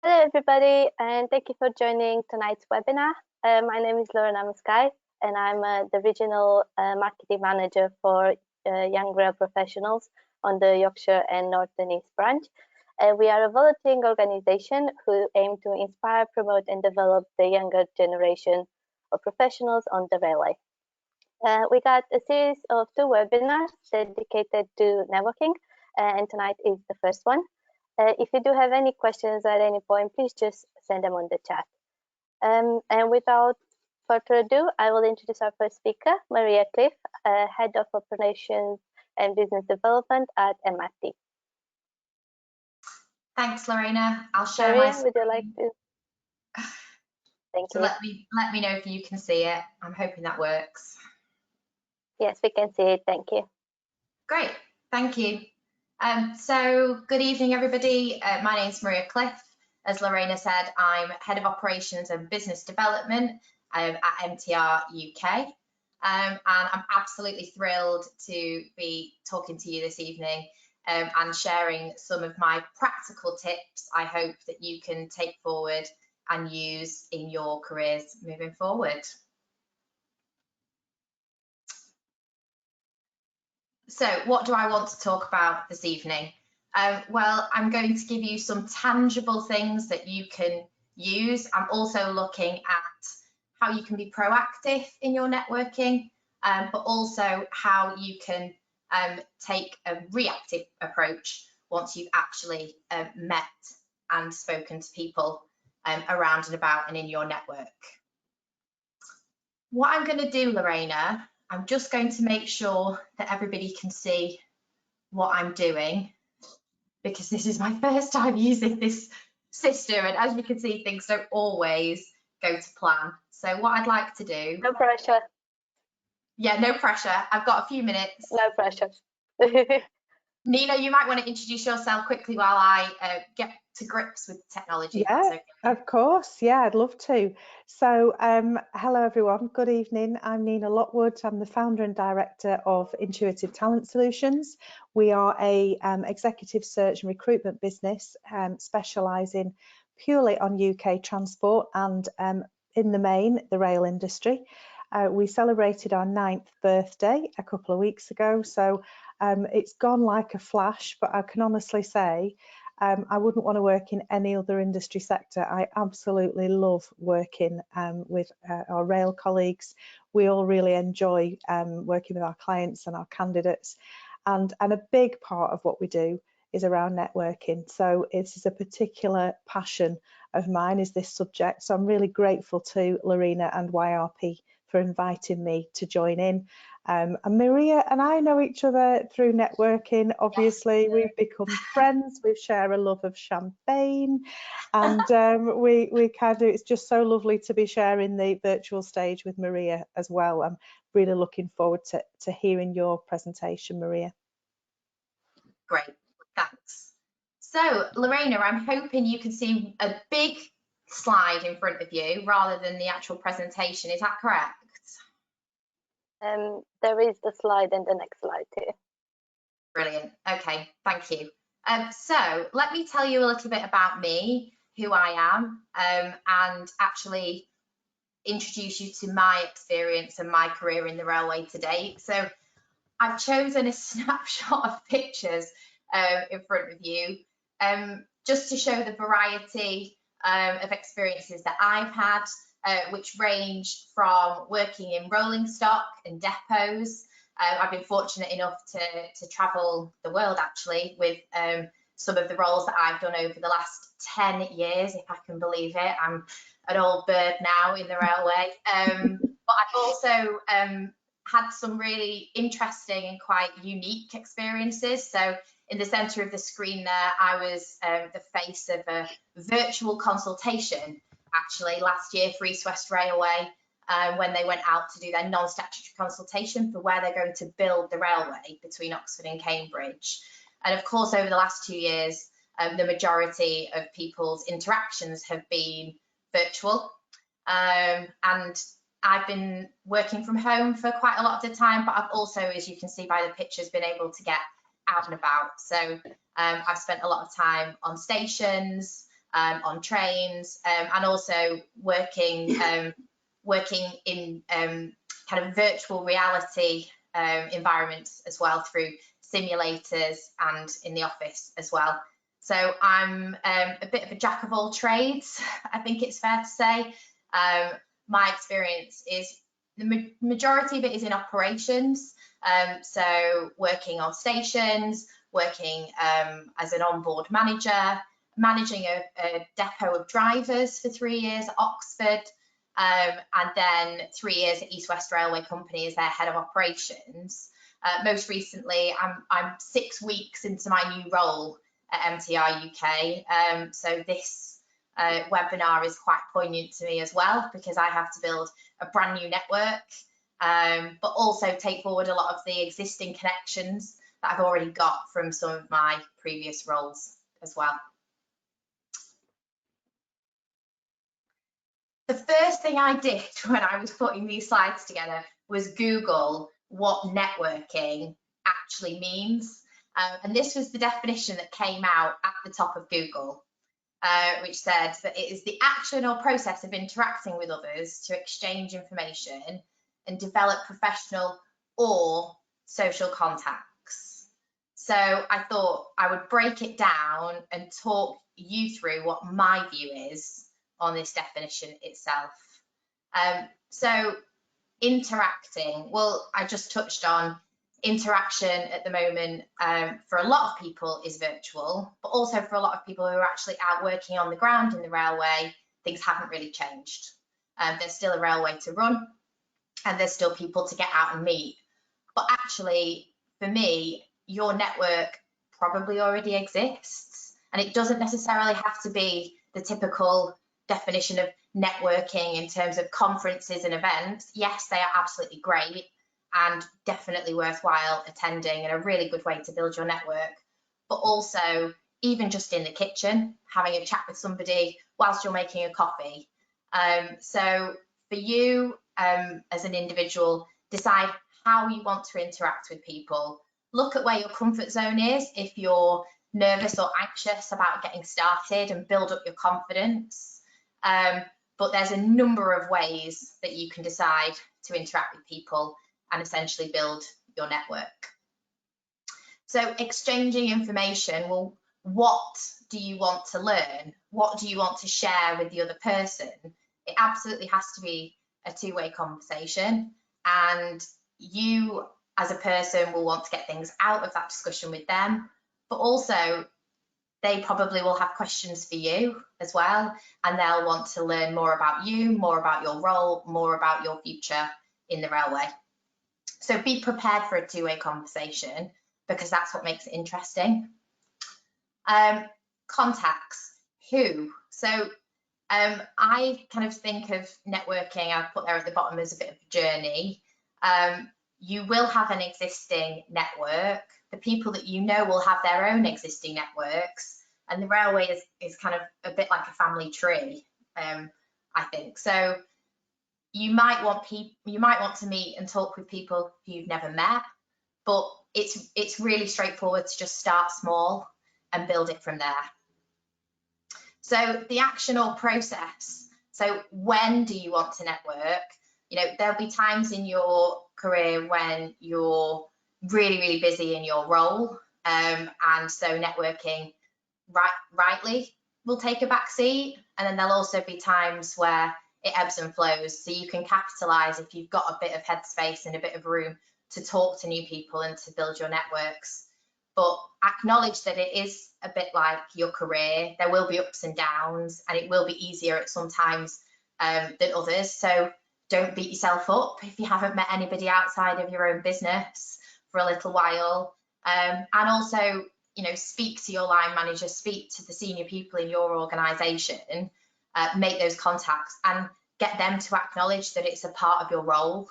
Hello, everybody, and thank you for joining tonight's webinar. My name is Lauren Amaskai, and I'm the Regional Marketing Manager for Young Rail Professionals on the Yorkshire and Northern East branch. We are a volunteering organization who aim to inspire, promote, and develop the younger generation of professionals on the railway. We got a series of 2 webinars dedicated to networking, and tonight is the first one. If you do have any questions at any point, please just send them on the chat. And without further ado, I will introduce our first speaker, Maria Cliff, Head of Operations and Business Development at MRT. Thanks, Lorena. I'll share Maria, my screen. would you like to? Thank you. Let me know if you can see it. I'm hoping that works. Yes, we can see it. Thank you. Great. Thank you. So good evening, everybody. My name is Maria Cliff. As Lorena said, I'm Head of Operations and Business Development at MTR UK. And I'm absolutely thrilled to be talking to you this evening and sharing some of my practical tips I hope that you can take forward and use in your careers moving forward. So what do I want to talk about this evening? Well, I'm going to give you some tangible things that you can use. I'm also looking at how you can be proactive in your networking, but also how you can take a reactive approach once you've actually met and spoken to people around and about and in your network. What I'm going to do, Lorena, I'm just going to make sure that everybody can see what I'm doing, because this is my first time using this system, and as you can see, things don't always go to plan. So what I'd like to do... No pressure. Yeah, no pressure. I've got a few minutes. No pressure. Nina, you might want to introduce yourself quickly while I get to grips with technology. Yeah, okay. Of course. Yeah, I'd love to. So hello, everyone. Good evening. I'm Nina Lockwood. I'm the founder and director of Intuitive Talent Solutions. We are a executive search and recruitment business specialising purely on UK transport and in the main, the rail industry. We celebrated our 9th birthday a couple of weeks ago, so it's gone like a flash, but I can honestly say I wouldn't want to work in any other industry sector. I absolutely love working with our rail colleagues. We all really enjoy working with our clients and our candidates, and a big part of what we do is around networking. So this is a particular passion of mine, is this subject. So I'm really grateful to Lorena and YRP for inviting me to join in. And Maria and I know each other through networking. Obviously, yes. We've become friends. We share a love of champagne, and we kind of, it's just so lovely to be sharing the virtual stage with Maria as well. I'm really looking forward to hearing your presentation, Maria. Great, thanks. So, Lorena, I'm hoping you can see a big slide in front of you rather than the actual presentation. Is that correct? There is the slide and the next slide too. Brilliant. Okay, thank you. So let me tell you a little bit about me, who I am, and actually introduce you to my experience and my career in the railway to date. So I've chosen a snapshot of pictures in front of you just to show the variety of experiences that I've had, which range from working in rolling stock and depots. I've been fortunate enough to travel the world actually with some of the roles that I've done over the last 10 years, if I can believe it. I'm an old bird now in the railway, but I've also had some really interesting and quite unique experiences. So in the centre of the screen there, I was the face of a virtual consultation actually last year for East West Railway when they went out to do their non-statutory consultation for where they're going to build the railway between Oxford and Cambridge. And of course, over the last 2 years, the majority of people's interactions have been virtual. And I've been working from home for quite a lot of the time, but I've also, as you can see by the pictures, been able to get out and about. So I've spent a lot of time on stations, on trains, and also working in kind of virtual reality environments as well, through simulators and in the office as well. So I'm a bit of a jack of all trades, I think it's fair to say. My experience is, the majority of it is in operations, so working on stations, working as an onboard manager, managing a depot of drivers for 3 years at Oxford, and then 3 years at East West Railway Company as their head of operations. Most recently, I'm 6 weeks into my new role at MTR UK, so this webinar is quite poignant to me as well, because I have to build a brand new network, but also take forward a lot of the existing connections that I've already got from some of my previous roles as well. The first thing I did when I was putting these slides together was Google what networking actually means. And this was the definition that came out at the top of Google, which said that it is the action or process of interacting with others to exchange information and develop professional or social contacts. So I thought I would break it down and talk you through what my view is on this definition itself. So interacting, well, I just touched on interaction at the moment, for a lot of people is virtual, but also for a lot of people who are actually out working on the ground in the railway, things haven't really changed. There's still a railway to run, and there's still people to get out and meet. But actually, for me, your network probably already exists, and it doesn't necessarily have to be the typical definition of networking in terms of conferences and events. Yes, they are absolutely great and definitely worthwhile attending and a really good way to build your network, but also even just in the kitchen, having a chat with somebody whilst you're making a coffee. So for you as an individual, decide how you want to interact with people. Look at where your comfort zone is if you're nervous or anxious about getting started, and build up your confidence. But there's a number of ways that you can decide to interact with people and essentially build your network. So exchanging information, well, what do you want to learn? What do you want to share with the other person? It absolutely has to be a two-way conversation, and you as a person will want to get things out of that discussion with them, but also they probably will have questions for you as well, and they'll want to learn more about you, more about your role, more about your future in the railway. So be prepared for a two-way conversation, because that's what makes it interesting. Contacts, who? So I kind of think of networking, I've put there at the bottom, as a bit of a journey. You will have an existing network. The people that you know will have their own existing networks, and the railway is kind of a bit like a family tree, I think. So you might want to meet and talk with people who you've never met, but it's really straightforward to just start small and build it from there. So the action or process. So when do you want to network? You know, there'll be times in your career when you're really, really busy in your role, and so networking rightly will take a back seat, and then there'll also be times where it ebbs and flows, so you can capitalize if you've got a bit of headspace and a bit of room to talk to new people and to build your networks. But acknowledge that it is a bit like your career. There will be ups and downs, and it will be easier at some times than others. So don't beat yourself up if you haven't met anybody outside of your own business for a little while. And also, you know, speak to your line manager, speak to the senior people in your organisation, make those contacts and get them to acknowledge that it's a part of your role.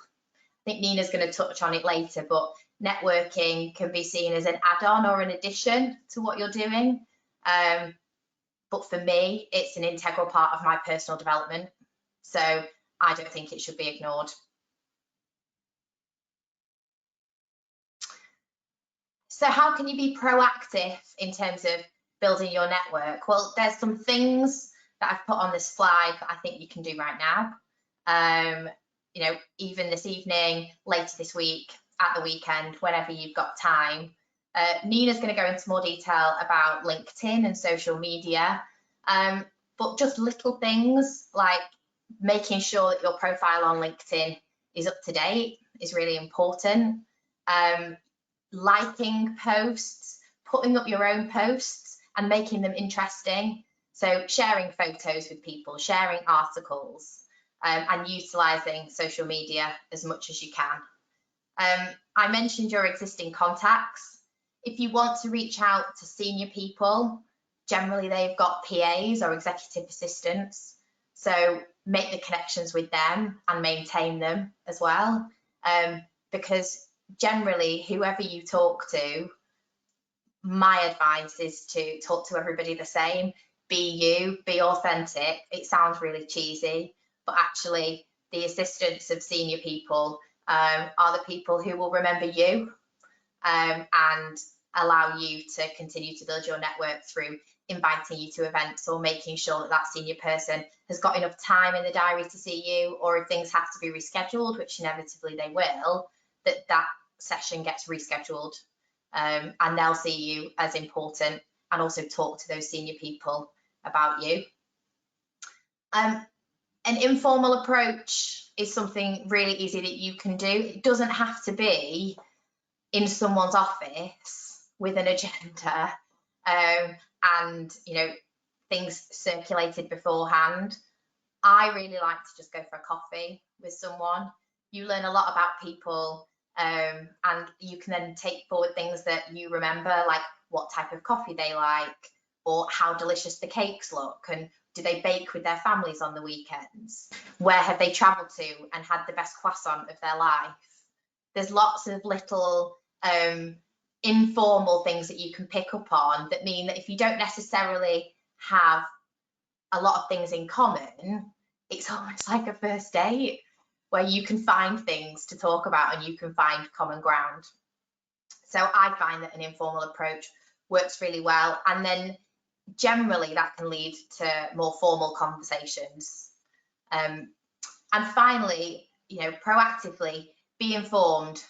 I think Nina's going to touch on it later, but networking can be seen as an add-on or an addition to what you're doing. But for me, it's an integral part of my personal development. So I don't think it should be ignored. So how can you be proactive in terms of building your network? Well, there's some things that I've put on this slide that I think you can do right now. You know, even this evening, later this week, at the weekend, whenever you've got time. Nina's going to go into more detail about LinkedIn and social media, but just little things like making sure that your profile on LinkedIn is up to date is really important. Liking posts, putting up your own posts and making them interesting. So sharing photos with people, sharing articles, and utilising social media as much as you can. I mentioned your existing contacts. If you want to reach out to senior people, generally they've got PAs or executive assistants. So make the connections with them and maintain them as well. Because generally, whoever you talk to, my advice is to talk to everybody the same. Be you, be authentic. It sounds really cheesy, but actually the assistants of senior people are the people who will remember you and allow you to continue to build your network through inviting you to events or making sure that that senior person has got enough time in the diary to see you, or if things have to be rescheduled, which inevitably they will, that session gets rescheduled and they'll see you as important and also talk to those senior people about you. An informal approach is something really easy that you can do. It doesn't have to be in someone's office with an agenda and you know, things circulated beforehand. I really like to just go for a coffee with someone. You learn a lot about people and you can then take forward things that you remember, like what type of coffee they like or how delicious the cakes look, and do they bake with their families on the weekends? Where have they traveled to and had the best croissant of their life? There's lots of little informal things that you can pick up on that mean that if you don't necessarily have a lot of things in common, it's almost like a first date where you can find things to talk about and you can find common ground. So I find that an informal approach works really well, and then generally that can lead to more formal conversations. And finally, you know, proactively be informed,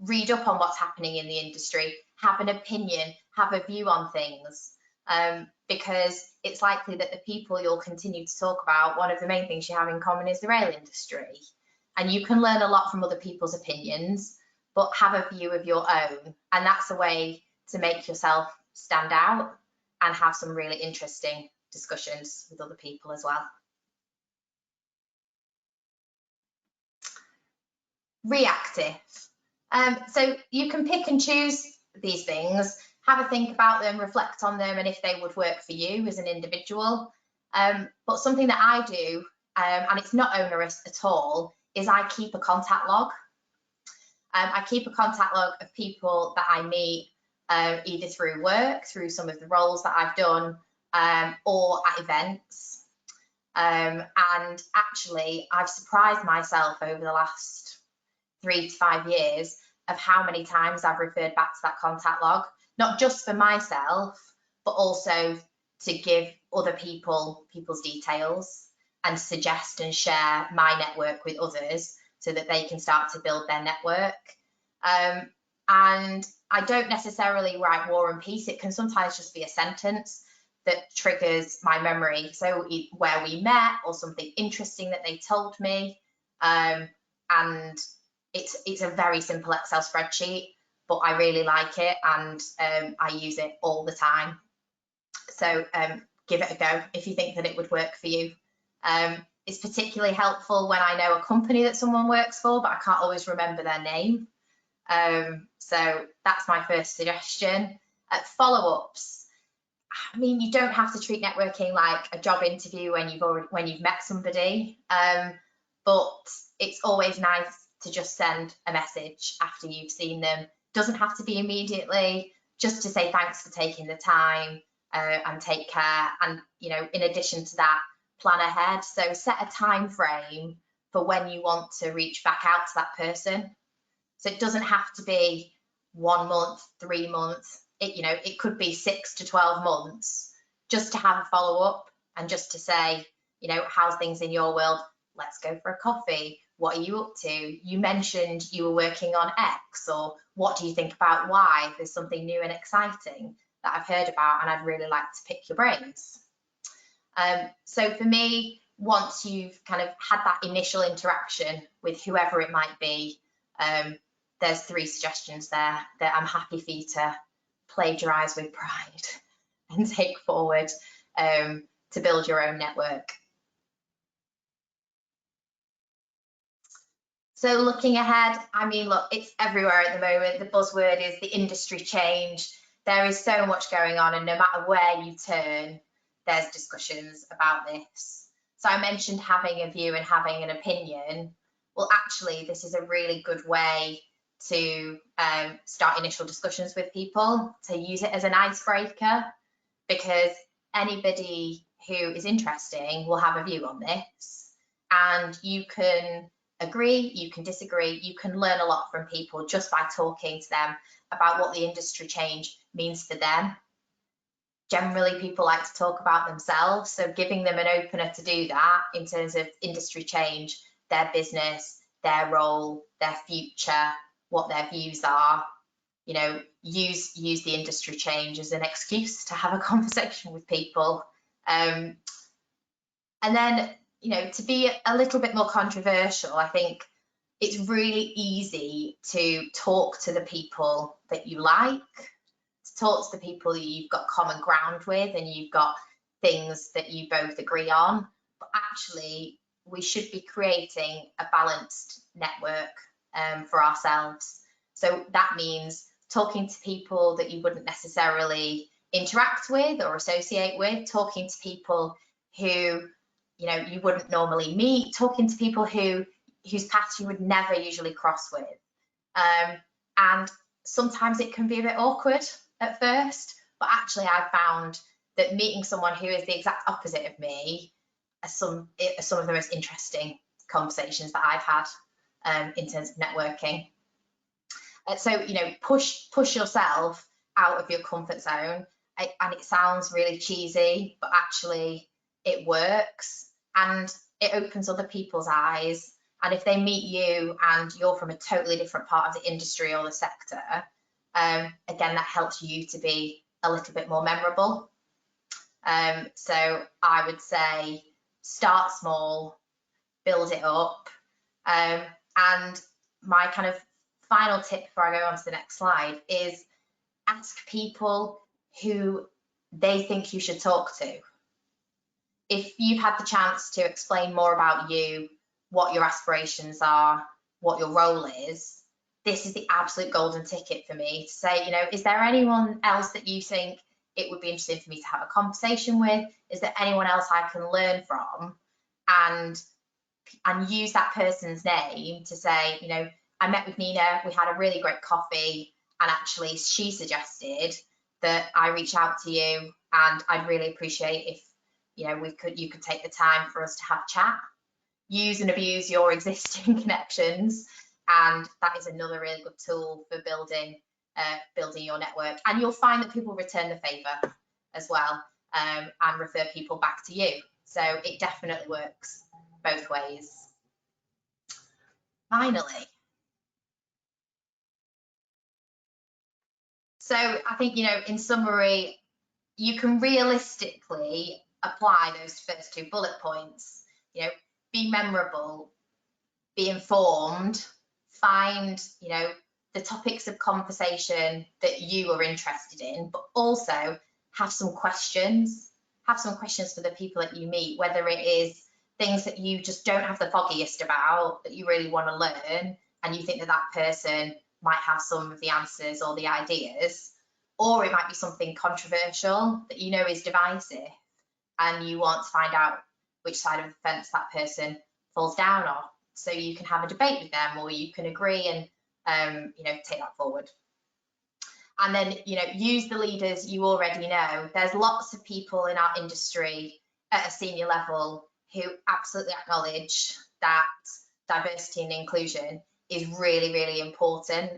read up on what's happening in the industry, have an opinion, have a view on things, because it's likely that the people you'll continue to talk about, one of the main things you have in common is the rail industry. And you can learn a lot from other people's opinions, but have a view of your own. And that's a way to make yourself stand out and have some really interesting discussions with other people as well. Reactive. So you can pick and choose these things, have a think about them, reflect on them, and if they would work for you as an individual. But something that I do, and it's not onerous at all, is I keep a contact log. I keep a contact log of people that I meet either through work, through some of the roles that I've done, or at events. And actually, I've surprised myself over the last 3 to 5 years of how many times I've referred back to that contact log, not just for myself, but also to give other people's details and suggest and share my network with others so that they can start to build their network. And I don't necessarily write War and Peace. It can sometimes just be a sentence that triggers my memory. So where we met or something interesting that they told me. And it's a very simple Excel spreadsheet, but I really like it and I use it all the time. So give it a go if you think that it would work for you. It's particularly helpful when I know a company that someone works for, but I can't always remember their name. So that's my first suggestion. Follow-ups. I mean, you don't have to treat networking like a job interview when you've met somebody, but it's always nice to just send a message after you've seen them. Doesn't have to be immediately, just to say thanks for taking the time and take care. And you know, in addition to that, plan ahead. So set a time frame for when you want to reach back out to that person. So it doesn't have to be 1 month, 3 months, it could be 6 to 12 months just to have a follow-up and just to say, how's things in your world? Let's go for a coffee. What are you up to? You mentioned you were working on X, or what do you think about Y? There's something new and exciting that I've heard about and I'd really like to pick your brains. So for me, once you've kind of had that initial interaction with whoever it might be, there's 3 suggestions there that I'm happy for you to plagiarize with pride and take forward to build your own network. So looking ahead, I mean, look, it's everywhere at the moment. The buzzword is the industry change. There is so much going on, and no matter where you turn, there's discussions about this. So I mentioned having a view and having an opinion. Well, actually, this is a really good way to start initial discussions with people, to use it as an icebreaker, because anybody who is interesting will have a view on this, and you can agree, you can disagree, you can learn a lot from people just by talking to them about what the industry change means to them. Generally, people like to talk about themselves, so giving them an opener to do that in terms of industry change, their business, their role, their future, what their views are, use the industry change as an excuse to have a conversation with people. And then, to be a little bit more controversial, I think it's really easy to talk to the people that you like, to talk to the people that you've got common ground with and you've got things that you both agree on. But actually, we should be creating a balanced network for ourselves. So that means talking to people that you wouldn't necessarily interact with or associate with, talking to people who you wouldn't normally meet, talking to people whose paths you would never usually cross with. And sometimes it can be a bit awkward at first, but actually I've found that meeting someone who is the exact opposite of me are some of the most interesting conversations that I've had in terms of networking. So push yourself out of your comfort zone, and it sounds really cheesy, but actually it works and it opens other people's eyes. And if they meet you and you're from a totally different part of the industry or the sector, again, that helps you to be a little bit more memorable. So I would say start small, build it up. And my kind of final tip before I go on to the next slide is ask people who they think you should talk to. If you've had the chance to explain more about you, what your aspirations are, what your role is, this is the absolute golden ticket for me to say, is there anyone else that you think it would be interesting for me to have a conversation with? Is there anyone else I can learn from? And use that person's name to say, I met with Nina, we had a really great coffee, and actually she suggested that I reach out to you, and I'd really appreciate if you could take the time for us to have a chat. Use and abuse your existing connections, and that is another really good tool for building your network. And you'll find that people return the favor as well, and refer people back to you. So it definitely works both ways. Finally, so I think, in summary, you can realistically apply those first 2 bullet points. Be memorable, be informed, find, the topics of conversation that you are interested in, but also have some questions. Have some questions for the people that you meet, whether it is things that you just don't have the foggiest about, that you really want to learn, and you think that that person might have some of the answers or the ideas, or it might be something controversial that is divisive, and you want to find out which side of the fence that person falls down on. So you can have a debate with them, or you can agree and take that forward. And then use the leaders you already know. There's lots of people in our industry at a senior level who absolutely acknowledge that diversity and inclusion is really, really important.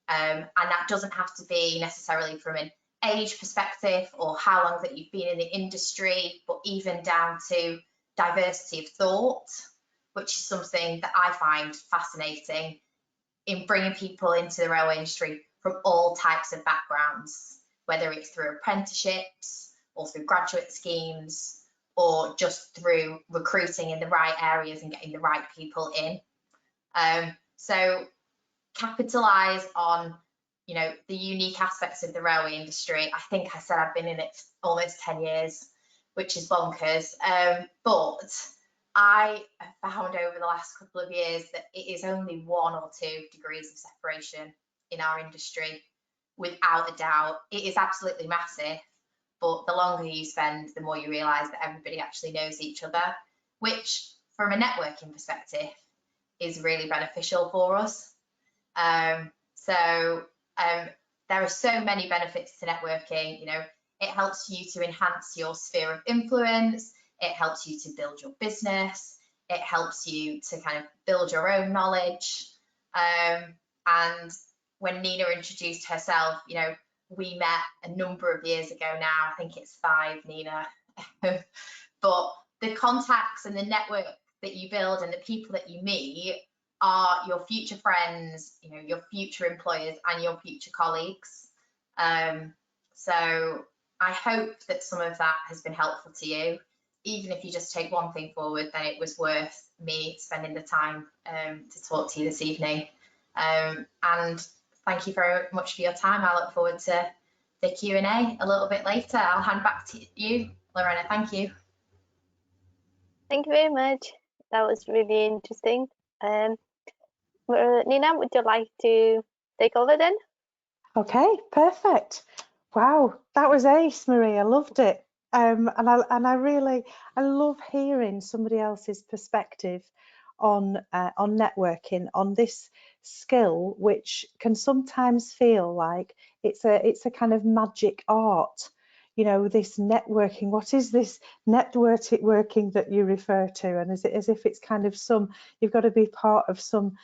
And that doesn't have to be necessarily from an age perspective or how long that you've been in the industry, but even down to diversity of thought, which is something that I find fascinating in bringing people into the railway industry from all types of backgrounds, whether it's through apprenticeships or through graduate schemes or just through recruiting in the right areas and getting the right people in. So capitalise on, you know, the unique aspects of the railway industry. I think I said I've been in it almost 10 years, which is bonkers. But I have found over the last couple of years that it is only 1 or 2 degrees of separation in our industry, without a doubt. It is absolutely massive, but the longer you spend, the more you realise that everybody actually knows each other, which from a networking perspective is really beneficial for us. There are so many benefits to networking. You know, it helps you to enhance your sphere of influence. It helps you to build your business. It helps you to kind of build your own knowledge. And when Nina introduced herself, you know, we met a number of years ago now. I think it's 5, Nina. But the contacts and the network that you build and the people that you meet are your future friends, you know, your future employers and your future colleagues. So I hope that some of that has been helpful to you. Even if you just take one thing forward, then it was worth me spending the time to talk to you this evening. And thank you very much for your time. I look forward to the Q&A a little bit later. I'll hand back to you, Lorena. Thank you. Thank you very much. That was really interesting. Nina, would you like to take over then? Okay, perfect. Wow, that was ace, Maria. Loved it. And I love hearing somebody else's perspective on networking, on this skill, which can sometimes feel like it's a kind of magic art. You know, this networking. What is this networking that you refer to? And is it as if it's kind of you've got to be part of some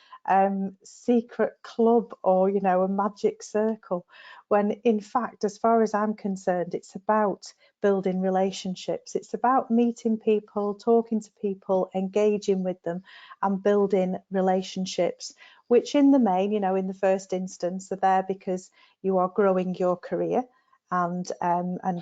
secret club or, you know, a magic circle, when in fact, as far as I'm concerned, it's about building relationships. It's about meeting people, talking to people, engaging with them and building relationships, which in the main, you know, in the first instance are there because you are growing your career and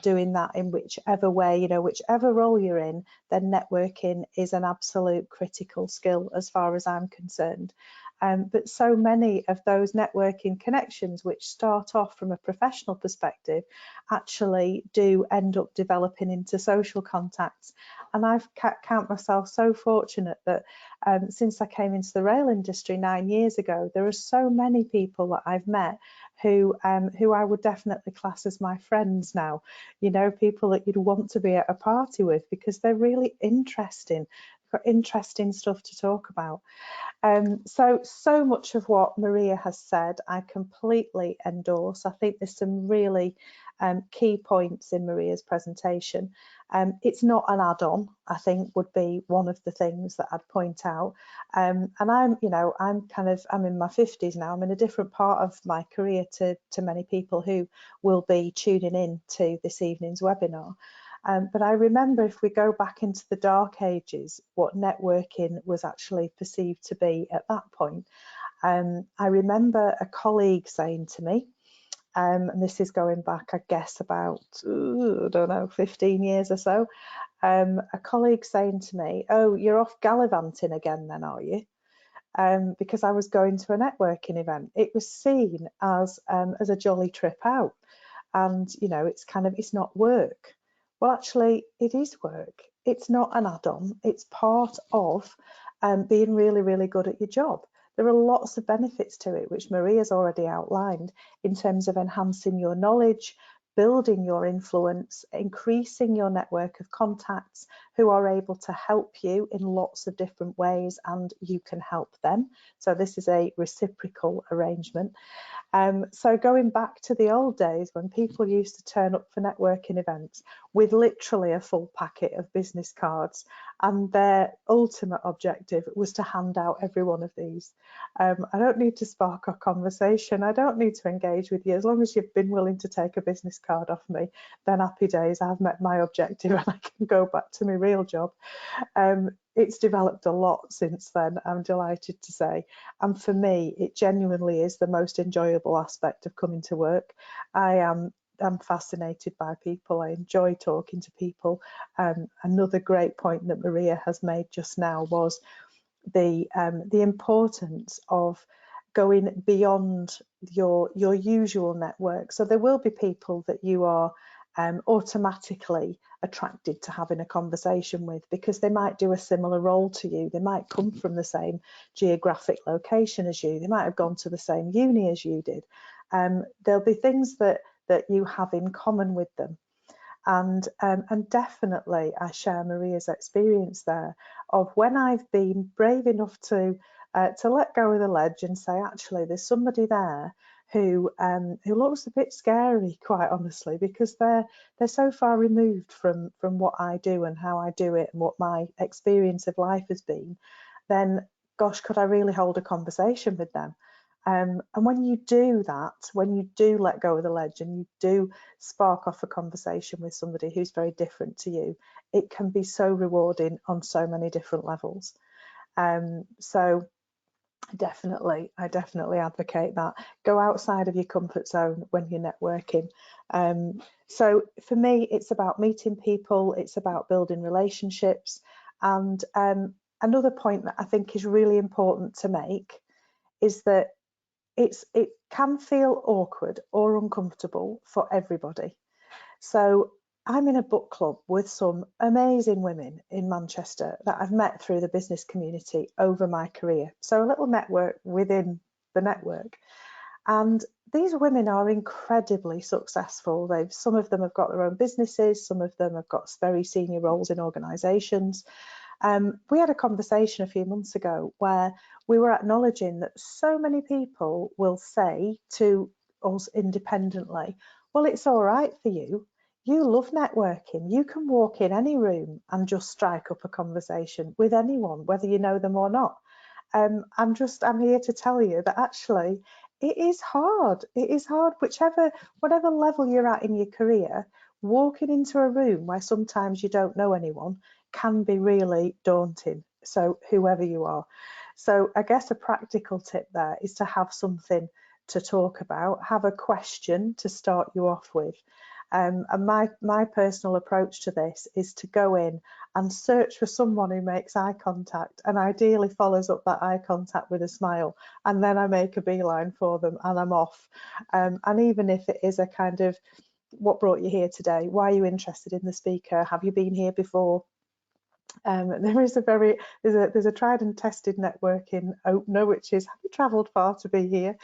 doing that in whichever way, you know, whichever role you're in, then networking is an absolute critical skill as far as I'm concerned. But so many of those networking connections, which start off from a professional perspective, actually do end up developing into social contacts. And I count myself so fortunate that since I came into the rail industry 9 years ago, there are so many people that I've met who I would definitely class as my friends now. You know, people that you'd want to be at a party with because they're really interesting. Got interesting stuff to talk about. So much of what Maria has said, I completely endorse. I think there's some really key points in Maria's presentation. It's not an add-on, I think, would be one of the things that I'd point out. And I'm in my 50s now. I'm in a different part of my career to many people who will be tuning in to this evening's webinar. But I remember, if we go back into the dark ages, what networking was actually perceived to be at that point. I remember a colleague saying to me, and this is going back, I guess, about, I don't know, 15 years or so, a colleague saying to me, "Oh, you're off gallivanting again then, are you?" Because I was going to a networking event. It was seen as a jolly trip out. And, you know, it's not work. Well, actually, it is work. It's not an add-on. It's part of being really, really good at your job. There are lots of benefits to it, which Maria's already outlined, in terms of enhancing your knowledge, building your influence, increasing your network of contacts who are able to help you in lots of different ways, and you can help them. So this is a reciprocal arrangement. So going back to the old days when people used to turn up for networking events with literally a full packet of business cards and their ultimate objective was to hand out every one of these. I don't need to spark a conversation, I don't need to engage with you. As long as you've been willing to take a business card off me, then happy days, I've met my objective and I can go back to my real job. It's developed a lot since then, I'm delighted to say, and for me it genuinely is the most enjoyable aspect of coming to work. I'm fascinated by people. I enjoy talking to people. Another great point that Maria has made just now was the importance of going beyond your usual network. So there will be people that you are automatically attracted to having a conversation with because they might do a similar role to you. They might come from the same geographic location as you. They might have gone to the same uni as you did. There'll be things that you have in common with them. And definitely I share Maria's experience there of when I've been brave enough to let go of the ledge and say, actually, there's somebody there who looks a bit scary, quite honestly, because they're so far removed from what I do and how I do it and what my experience of life has been, then gosh, could I really hold a conversation with them? And when you do that, when you do let go of the ledge and you do spark off a conversation with somebody who's very different to you, it can be so rewarding on so many different levels. So I definitely advocate that. Go outside of your comfort zone when you're networking. So for me, it's about meeting people, it's about building relationships. And another point that I think is really important to make is that it can feel awkward or uncomfortable for everybody. So I'm in a book club with some amazing women in Manchester that I've met through the business community over my career. So a little network within the network. And these women are incredibly successful. Some of them have got their own businesses, some of them have got very senior roles in organisations. We had a conversation a few months ago where we were acknowledging that so many people will say to us independently, well, it's all right for you. You love networking. You can walk in any room and just strike up a conversation with anyone, whether you know them or not. I'm here to tell you that actually it is hard. It is hard, whatever level you're at in your career, walking into a room where sometimes you don't know anyone can be really daunting. So whoever you are. So I guess a practical tip there is to have something to talk about, have a question to start you off with. And my personal approach to this is to go in and search for someone who makes eye contact and ideally follows up that eye contact with a smile, and then I make a beeline for them and I'm off. And even if it is a kind of, what brought you here today? Why are you interested in the speaker? Have you been here before? There's a tried and tested networking opener, which is, have you travelled far to be here?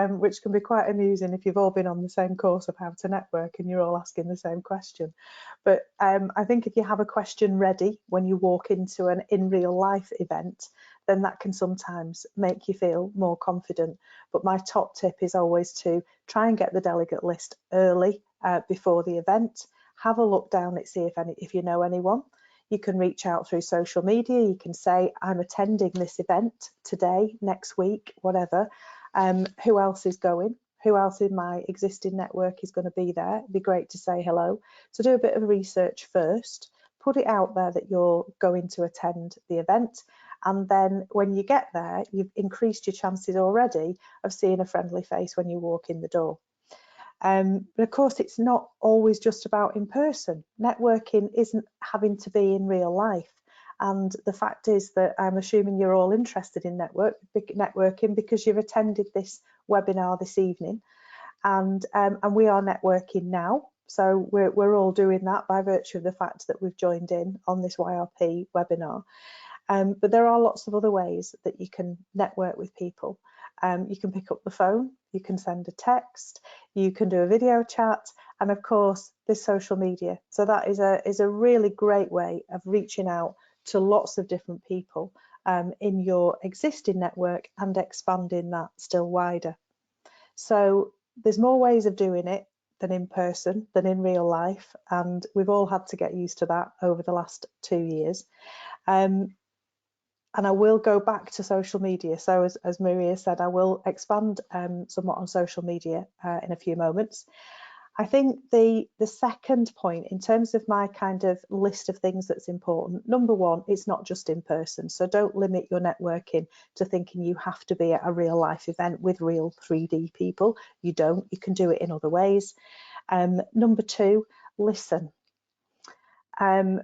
Which can be quite amusing if you've all been on the same course of how to network and you're all asking the same question. But I think if you have a question ready when you walk into an in real life event, then that can sometimes make you feel more confident. But my top tip is always to try and get the delegate list early before the event. Have a look down and see if you know anyone. You can reach out through social media. You can say, I'm attending this event today, next week, whatever. Who else is going? Who else in my existing network is going to be there? It'd be great to say hello. So do a bit of research first. Put it out there that you're going to attend the event. And then when you get there, you've increased your chances already of seeing a friendly face when you walk in the door. But of course, it's not always just about in person. Networking isn't having to be in real life. And the fact is that I'm assuming you're all interested in networking because you've attended this webinar this evening. And we are networking now. So we're all doing that by virtue of the fact that we've joined in on this YRP webinar. But there are lots of other ways that you can network with people. You can pick up the phone, you can send a text, you can do a video chat, and of course there's social media. So that is a really great way of reaching out to lots of different people in your existing network and expanding that still wider. So there's more ways of doing it than in person, than in real life, and we've all had to get used to that over the last 2 years. And I will go back to social media. So as Maria said, I will expand somewhat on social media in a few moments. I think the second point in terms of my kind of list of things that's important, number one, it's not just in person. So don't limit your networking to thinking you have to be at a real life event with real 3D people. You don't, you can do it in other ways. Number two, listen.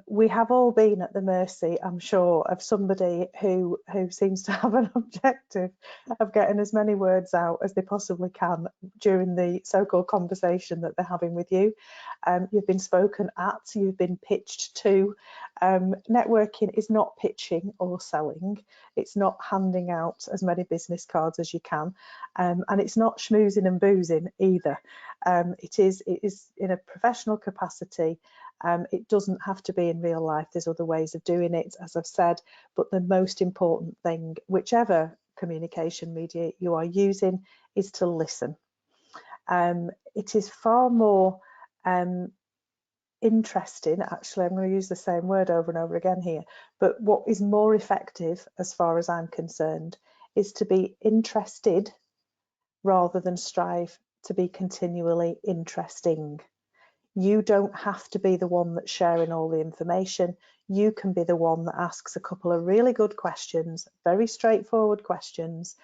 We have all been at the mercy, I'm sure, of somebody who seems to have an objective of getting as many words out as they possibly can during the so-called conversation that they're having with you. You've been spoken at, you've been pitched to. Networking is not pitching or selling. It's not handing out as many business cards as you can, and it's not schmoozing and boozing either. It is in a professional capacity. It doesn't have to be in real life. There's other ways of doing it, as I've said, but the most important thing, whichever communication media you are using, is to listen. It is far more interesting, actually, I'm going to use the same word over and over again here, but what is more effective, as far as I'm concerned, is to be interested rather than strive to be continually interesting. You don't have to be the one that's sharing all the information. You can be the one that asks a couple of really good questions, very straightforward questions.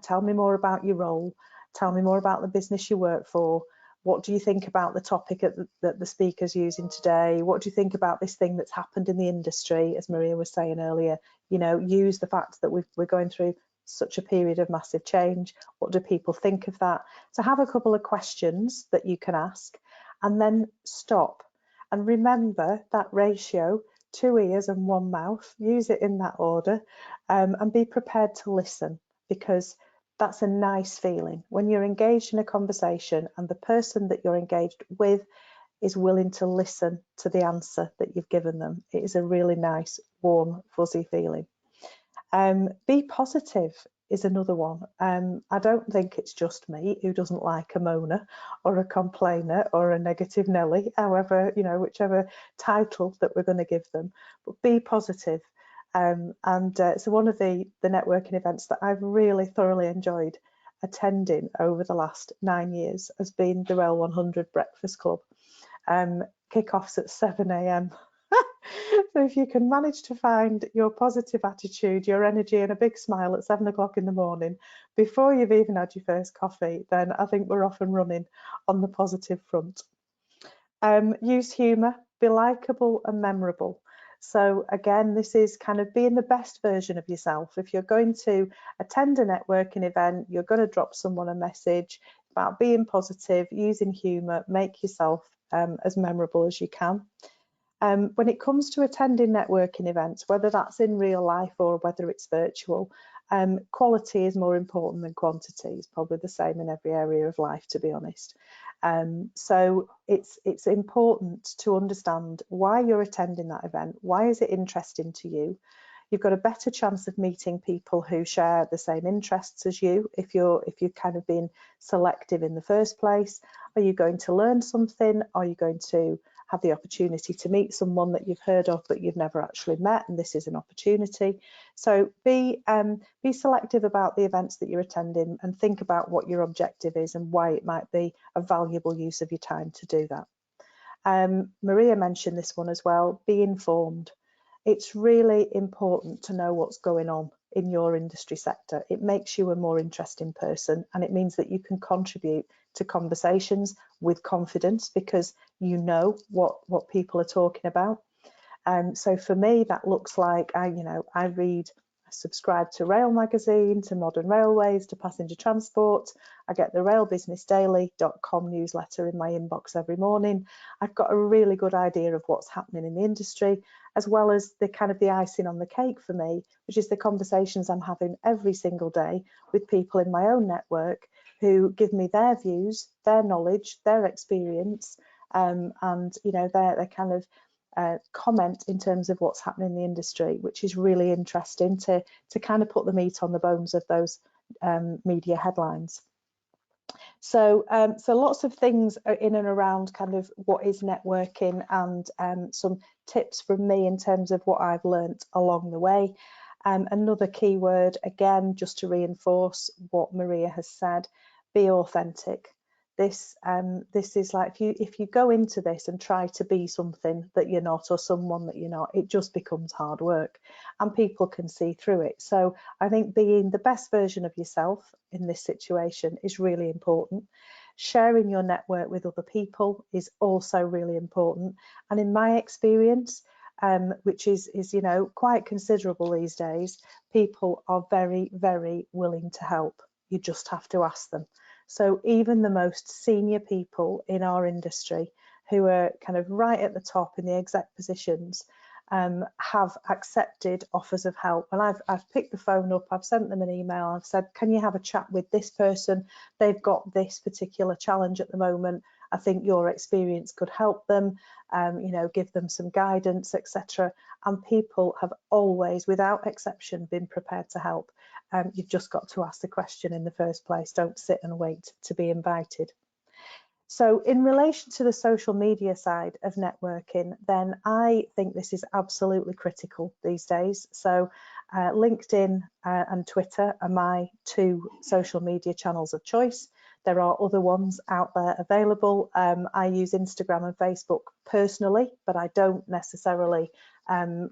Tell me more about your role. Tell me more about the business you work for. What do you think about the topic that the speaker's using today? What do you think about this thing that's happened in the industry, as Maria was saying earlier? You know, use the fact that we're going through such a period of massive change. What do people think of that? So have a couple of questions that you can ask, and then stop and remember that ratio, 2 ears and 1 mouth. Use it in that order, and be prepared to listen, because that's a nice feeling when you're engaged in a conversation and the person that you're engaged with is willing to listen to the answer that you've given them. It is a really nice, warm, fuzzy feeling. Be positive is another one. I don't think it's just me who doesn't like a moaner or a complainer or a negative Nelly, however, you know, whichever title that we're going to give them, but be positive. So one of the networking events that I've really thoroughly enjoyed attending over the last 9 years has been the Rail 100 Breakfast Club. Kickoffs at 7 a.m. So if you can manage to find your positive attitude, your energy and a big smile at 7 o'clock in the morning before you've even had your first coffee, then I think we're off and running on the positive front. Use humour, be likeable and memorable. So again, this is kind of being the best version of yourself. If you're going to attend a networking event, you're going to drop someone a message about being positive, using humour, make yourself as memorable as you can. When it comes to attending networking events, whether that's in real life or whether it's virtual, quality is more important than quantity. It's probably the same in every area of life, to be honest. So it's important to understand why you're attending that event. Why is it interesting to you? You've got a better chance of meeting people who share the same interests as you if you've kind of been selective in the first place. Are you going to learn something? Are you going to have the opportunity to meet someone that you've heard of but you've never actually met, and this is an opportunity? So be selective about the events that you're attending and think about what your objective is and why it might be a valuable use of your time to do that. Maria mentioned this one as well, be informed. It's really important to know what's going on in your industry sector. It makes you a more interesting person, and it means that you can contribute to conversations with confidence because you know what people are talking about. So for me, that looks like I subscribe to Rail Magazine, to Modern Railways, to Passenger Transport. I get the railbusinessdaily.com newsletter in my inbox every morning. I've got a really good idea of what's happening in the industry, as well as the icing on the cake for me, which is the conversations I'm having every single day with people in my own network who give me their views, their knowledge, their experience, and their kind of comment in terms of what's happening in the industry, which is really interesting to kind of put the meat on the bones of those media headlines. So, so lots of things are in and around kind of what is networking, and some tips from me in terms of what I've learnt along the way. Another key word, again, just to reinforce what Maria has said, be authentic. This is like, if you go into this and try to be something that you're not, or someone that you're not, it just becomes hard work, and people can see through it. So I think being the best version of yourself in this situation is really important. Sharing your network with other people is also really important. And in my experience, which is quite considerable these days, people are very, very willing to help. You just have to ask them. So even the most senior people in our industry, who are kind of right at the top in the exec positions, have accepted offers of help. And I've picked the phone up, I've sent them an email, I've said, can you have a chat with this person? They've got this particular challenge at the moment. I think your experience could help them, give them some guidance, etc. And people have always, without exception, been prepared to help. You've just got to ask the question in the first place. Don't sit and wait to be invited. So in relation to the social media side of networking, then I think this is absolutely critical these days. So LinkedIn and Twitter are my two social media channels of choice. There are other ones out there available. I use Instagram and Facebook personally, but I don't necessarily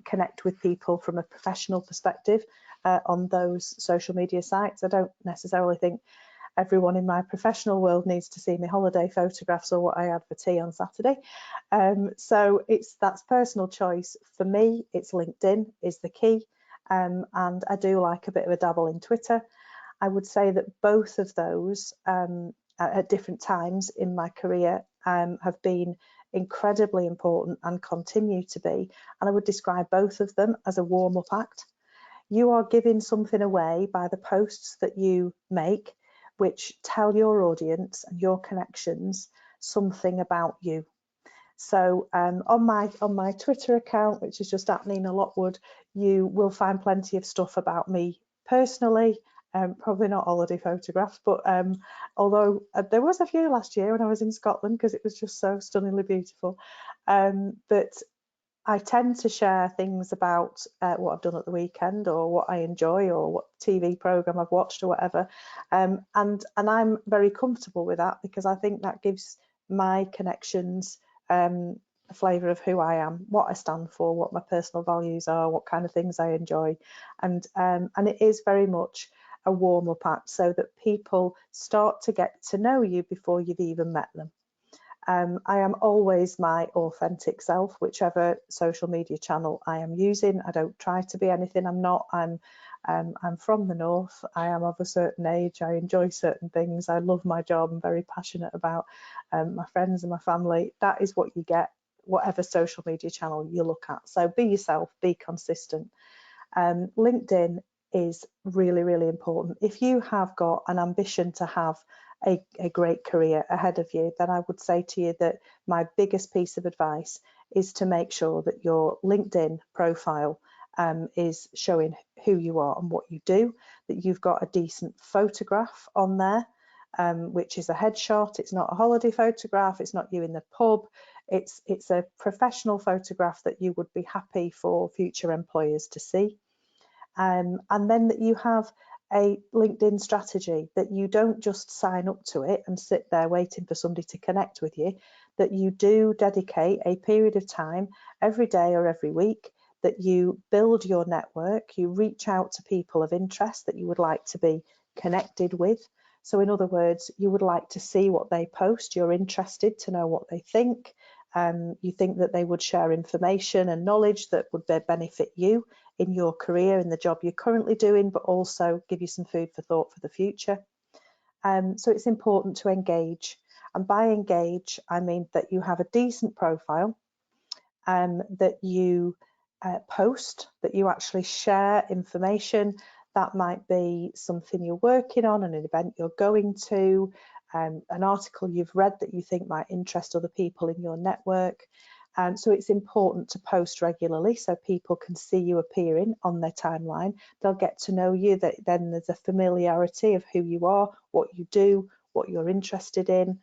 connect with people from a professional perspective on those social media sites. I don't necessarily think everyone in my professional world needs to see my holiday photographs or what I had for tea on Saturday. So that's personal choice. For me, it's LinkedIn is the key, and I do like a bit of a dabble in Twitter. I would say that both of those at different times in my career have been incredibly important and continue to be, and I would describe both of them as a warm-up act. You are giving something away by the posts that you make, which tell your audience and your connections something about you. So on my Twitter account, which is just at Nina Lockwood, you will find plenty of stuff about me personally. Probably not holiday photographs, but although there was a few last year when I was in Scotland, because it was just so stunningly beautiful. But I tend to share things about what I've done at the weekend, or what I enjoy, or what TV program I've watched, or whatever. And I'm very comfortable with that, because I think that gives my connections a flavour of who I am, what I stand for, what my personal values are, what kind of things I enjoy, and it is very much a warm-up act, so that people start to get to know you before you've even met them. I am always my authentic self, whichever social media channel I am using. I don't try to be anything I'm not. I'm from the north. I am of a certain age. I enjoy certain things. I love my job. I'm very passionate about my friends and my family. That is what you get, whatever social media channel you look at. So be yourself, be consistent. LinkedIn is really, really important. If you have got an ambition to have a great career ahead of you, then I would say to you that my biggest piece of advice is to make sure that your LinkedIn profile is showing who you are and what you do, that you've got a decent photograph on there, which is a headshot. It's not a holiday photograph. It's not you in the pub. It's a professional photograph that you would be happy for future employers to see. And then that you have a LinkedIn strategy, that you don't just sign up to it and sit there waiting for somebody to connect with you, that you do dedicate a period of time every day or every week, that you build your network, you reach out to people of interest that you would like to be connected with. So in other words, you would like to see what they post, you're interested to know what they think, you think that they would share information and knowledge that would benefit you in your career, in the job you're currently doing, but also give you some food for thought for the future. So it's important to engage. And by engage, I mean that you have a decent profile, that you post, that you actually share information. That might be something you're working on, an event you're going to, an article you've read that you think might interest other people in your network. So it's important to post regularly so people can see you appearing on their timeline. They'll get to know you, that then there's a familiarity of who you are, what you do, what you're interested in.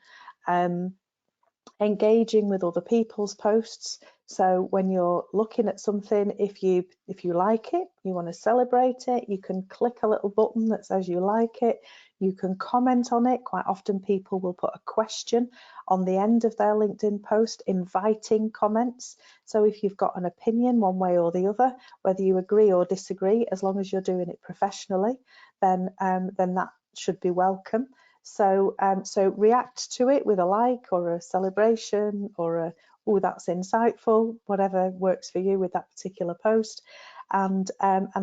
Engaging with other people's posts. So when you're looking at something, if you like it, you want to celebrate it, you can click a little button that says you like it. You can comment on it. Quite often people will put a question on the end of their LinkedIn post, inviting comments. So if you've got an opinion one way or the other, whether you agree or disagree, as long as you're doing it professionally, then that should be welcome. So react to it with a like or a celebration or a, oh, that's insightful, whatever works for you with that particular post. And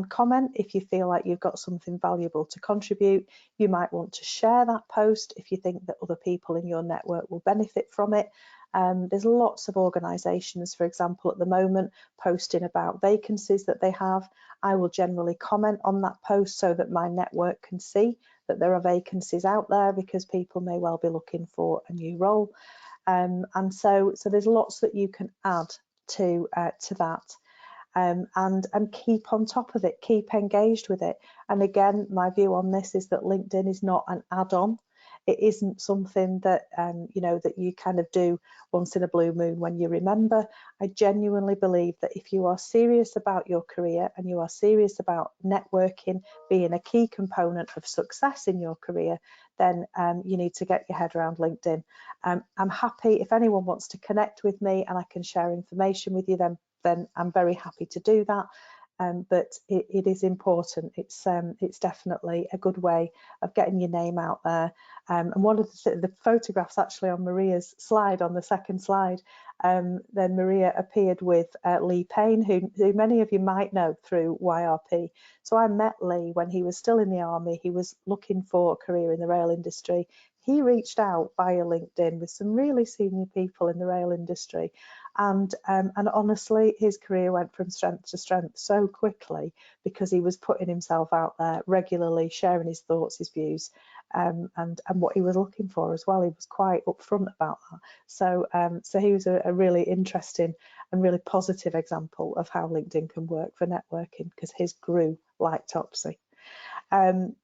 comment if you feel like you've got something valuable to contribute. You might want to share that post if you think that other people in your network will benefit from it. There's lots of organisations, for example, at the moment, posting about vacancies that they have. I will generally comment on that post so that my network can see that there are vacancies out there, because people may well be looking for a new role. And so there's lots that you can add to that. And keep on top of it, keep engaged with it. And again, my view on this is that LinkedIn is not an add-on. It isn't something that you know, that you kind of do once in a blue moon when you remember. I genuinely believe that if you are serious about your career and you are serious about networking being a key component of success in your career, then you need to get your head around LinkedIn. I'm happy if anyone wants to connect with me and I can share information with you, then I'm very happy to do that. But it is important. It's definitely a good way of getting your name out there. And one of the photographs actually on Maria's slide, on the second slide, then Maria appeared with Lee Payne, who many of you might know through YRP. So I met Lee when he was still in the army. He was looking for a career in the rail industry. He reached out via LinkedIn with some really senior people in the rail industry. And honestly, his career went from strength to strength so quickly because he was putting himself out there regularly, sharing his thoughts, his views, and what he was looking for as well. He was quite upfront about that. So he was a really interesting and really positive example of how LinkedIn can work for networking, because his grew like Topsy.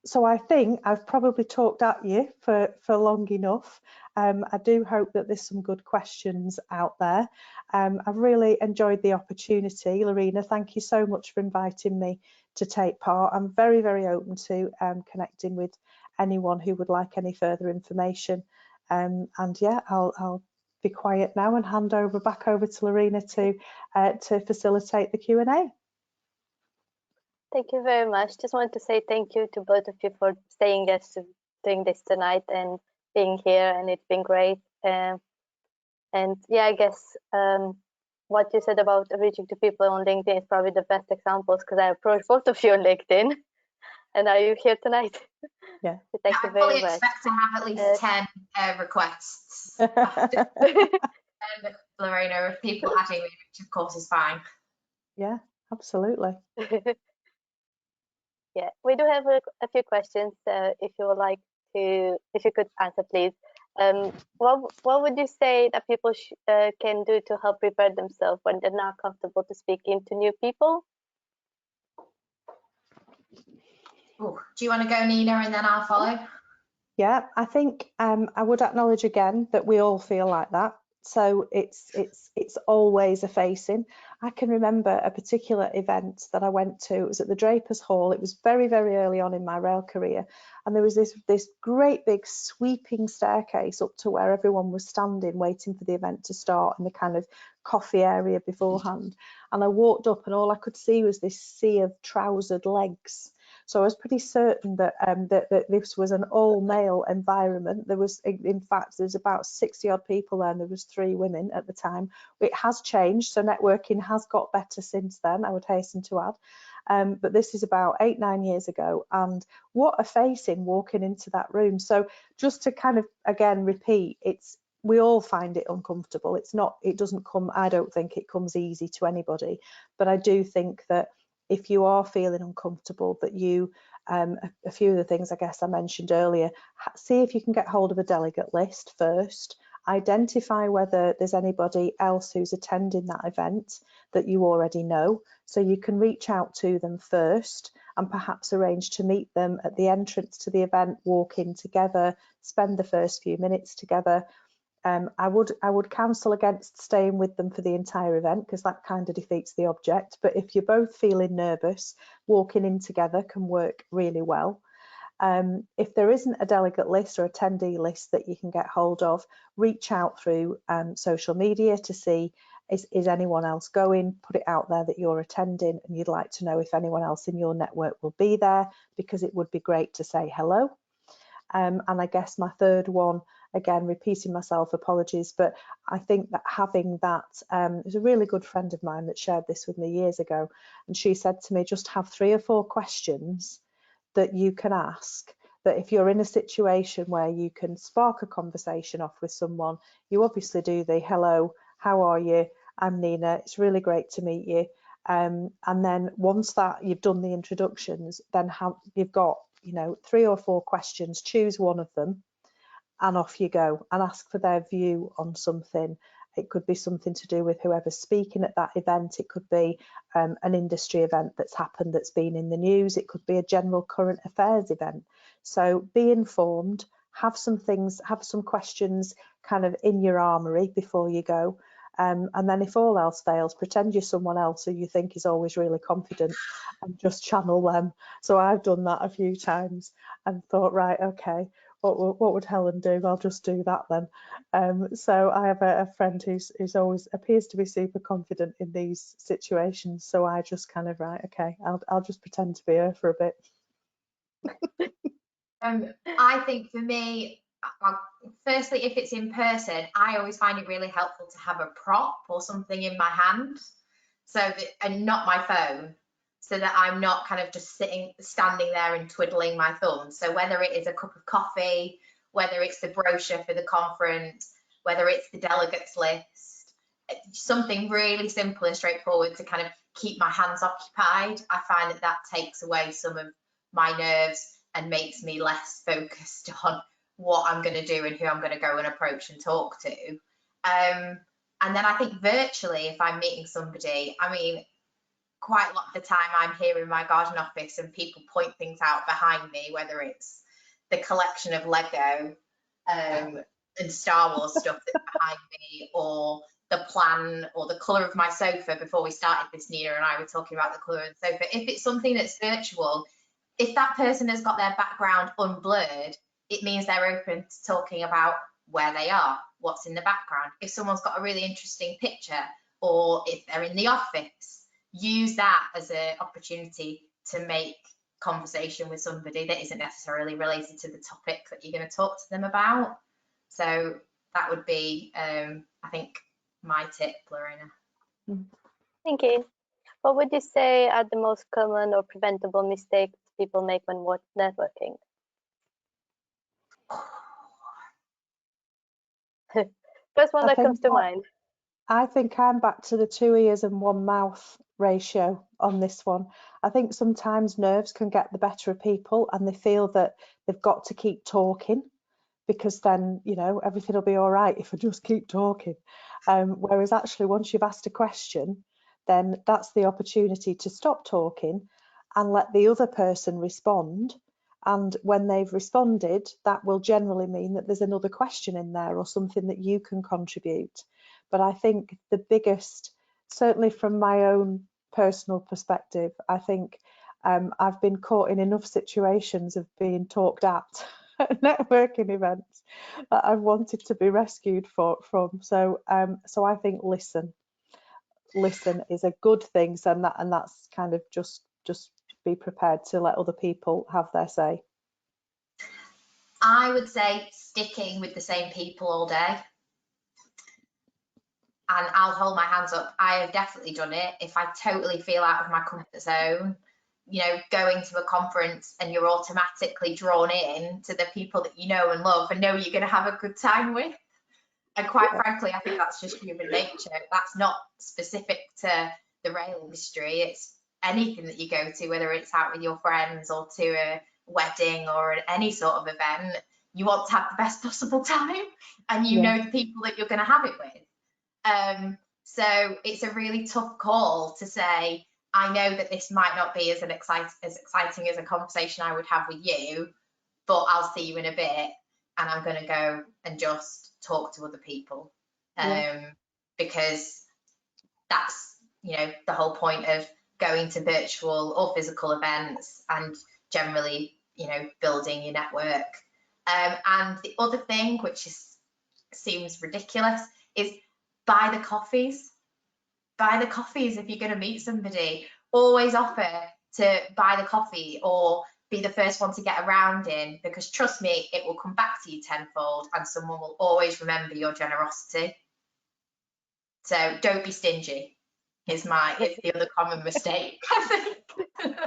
So I think I've probably talked at you for long enough. I do hope that there's some good questions out there. I've really enjoyed the opportunity. Lorena, thank you so much for inviting me to take part. I'm very, very open to connecting with anyone who would like any further information. And yeah, I'll be quiet now and hand back over to Lorena to facilitate the Q&A. Thank you very much. Just wanted to say thank you to both of you for saying yes to doing this tonight and being here, and it's been great. And yeah, I guess what you said about reaching to people on LinkedIn is probably the best examples, because I approached both of you on LinkedIn, and are you here tonight? Yeah. So thank you very much. I fully expect to have at least 10 requests. Lorena, of people adding me, which of course is fine. Yeah, absolutely. Yeah, we do have a few questions. If you would like to, if you could answer, please. What would you say that people can do to help prepare themselves when they're not comfortable to speak into new people? Ooh, do you want to go, Nina, and then I'll follow? Yeah, I think I would acknowledge again that we all feel like that. So it's always a facing. I can remember a particular event that I went to. It was at the Drapers Hall. It was very, very early on in my rail career, and there was this great big sweeping staircase up to where everyone was standing waiting for the event to start in the kind of coffee area beforehand. And I walked up, and all I could see was this sea of trousered legs. So I was pretty certain that that this was an all-male environment. There was, in fact, there's about 60 odd people there, and there was 3 women at the time. It has changed, so networking has got better since then, I would hasten to add. But this is about 8-9 years ago, and what a facing walking into that room. So just to kind of again repeat, we all find it uncomfortable. It doesn't come, I don't think it comes easy to anybody, but I do think that if you are feeling uncomfortable, that you, a few of the things I guess I mentioned earlier, see if you can get hold of a delegate list first Identify whether there's anybody else who's attending that event that you already know, so you can reach out to them first and perhaps arrange to meet them at the entrance to the event, walk in together, spend the first few minutes together. I would counsel against staying with them for the entire event, because that kind of defeats the object. But if you're both feeling nervous, walking in together can work really well. If there isn't a delegate list or attendee list that you can get hold of, reach out through social media to see is anyone else going. Put it out there that you're attending and you'd like to know if anyone else in your network will be there, because it would be great to say hello. And I guess my third one, again, repeating myself, apologies, but I think that having that, there's a really good friend of mine that shared this with me years ago, and she said to me, just have 3 or 4 questions that you can ask, that if you're in a situation where you can spark a conversation off with someone, you obviously do the hello, how are you, I'm Nina, it's really great to meet you. And then once that you've done the introductions, then you've got, 3 or 4 questions, choose one of them and off you go, and ask for their view on something. It could be something to do with whoever's speaking at that event. It could be an industry event that's happened that's been in the news. It could be a general current affairs event. So be informed, have some questions kind of in your armoury before you go. And then if all else fails, pretend you're someone else who you think is always really confident and just channel them. So I've done that a few times and thought, right, okay, what would Helen do? I'll just do that then. So I have a friend who's always appears to be super confident in these situations. So I just kind of, right, okay, I'll just pretend to be her for a bit. I think for me, firstly, if it's in person, I always find it really helpful to have a prop or something in my hand, and not my phone, so that I'm not kind of just standing there and twiddling my thumbs. So whether it is a cup of coffee, whether it's the brochure for the conference, whether it's the delegates list, something really simple and straightforward to kind of keep my hands occupied, I find that takes away some of my nerves and makes me less focused on what I'm going to do and who I'm going to go and approach and talk to. And then I think virtually, if I'm meeting somebody, I mean, quite a lot of the time I'm here in my garden office and people point things out behind me, whether it's the collection of Lego and Star Wars stuff that's behind me, or the plan or the colour of my sofa. Before we started this, Nina and I were talking about the colour of the sofa. If it's something that's virtual, if that person has got their background unblurred, it means they're open to talking about where they are, what's in the background. If someone's got a really interesting picture, or if they're in the office, use that as an opportunity to make conversation with somebody that isn't necessarily related to the topic that you're going to talk to them about. So that would be, I think, my tip, Lorena. Thank you. What would you say are the most common or preventable mistakes people make when networking? First one that comes to mind. I think I'm back to the 2 ears and 1 mouth ratio on this one. I think sometimes nerves can get the better of people and they feel that they've got to keep talking, because then, everything will be all right if I just keep talking. Whereas actually, once you've asked a question, then that's the opportunity to stop talking and let the other person respond. And when they've responded, that will generally mean that there's another question in there or something that you can contribute. But I think the biggest, certainly from my own personal perspective, I think I've been caught in enough situations of being talked at networking events that I've wanted to be rescued from. So I think listen is a good thing, and that's kind of just be prepared to let other people have their say. I would say sticking with the same people all day. And I'll hold my hands up. I have definitely done it. If I totally feel out of my comfort zone, going to a conference and you're automatically drawn in to the people that you know and love and know you're going to have a good time with. And quite frankly, I think that's just human nature. That's not specific to the rail industry. It's anything that you go to, whether it's out with your friends or to a wedding or any sort of event. you want to have the best possible time, and you know the people that you're going to have it with. So it's a really tough call to say, I know that this might not be as exciting as a conversation I would have with you, but I'll see you in a bit, and I'm going to go and just talk to other people. Because that's, you know, the whole point of going to virtual or physical events, and generally, you know, building your network. And the other thing, which seems ridiculous, is buy the coffees. Buy the coffees if you're going to meet somebody. Always offer to buy the coffee or be the first one to get around in, because trust me, it will come back to you tenfold, and someone will always remember your generosity. So don't be stingy is the other common mistake, I think.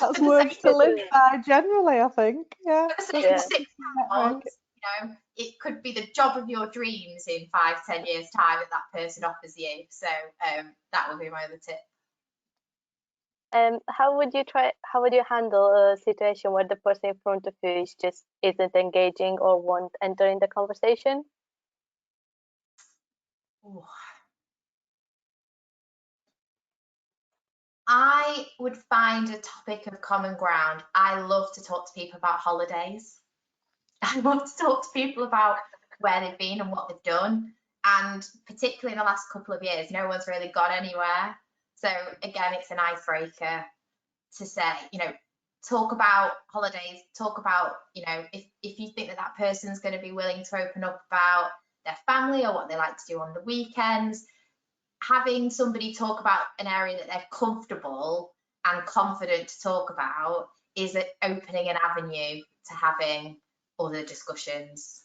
That's words to live by generally, I think. Yeah. For the sake of £6, you know, it could be the job of your dreams in 5-10 years time that person offers you. So that would be my other tip. How would you handle a situation where the person in front of you isn't engaging or won't enter in the conversation? Ooh. I would find a topic of common ground. I love to talk to people about holidays. I love to talk to people about where they've been and what they've done. And particularly in the last couple of years, no one's really gone anywhere. So again, it's an icebreaker to say, you know, talk about holidays, talk about, you know, if you think that person's going to be willing to open up about their family or what they like to do on the weekends. Having somebody talk about an area that they're comfortable and confident to talk about is opening an avenue to having other discussions.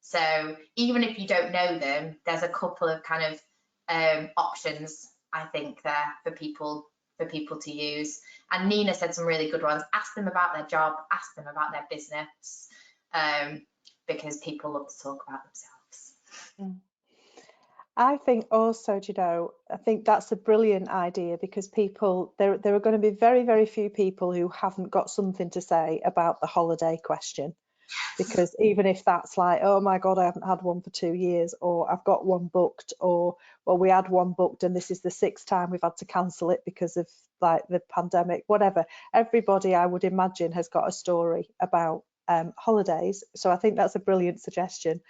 So even if you don't know them, there's a couple of kind of options, I think, there for people to use. And Nina said some really good ones. Ask them about their job, ask them about their business, because people love to talk about themselves. I think also, you know, I think that's a brilliant idea, because people, there are going to be very, very few people who haven't got something to say about the holiday question. Because even if that's like, oh my God, I haven't had one for 2 years, or I've got one booked, or, well, we had one booked and this is the 6th time we've had to cancel it because of like the pandemic, whatever. Everybody, I would imagine, has got a story about holidays. So I think that's a brilliant suggestion.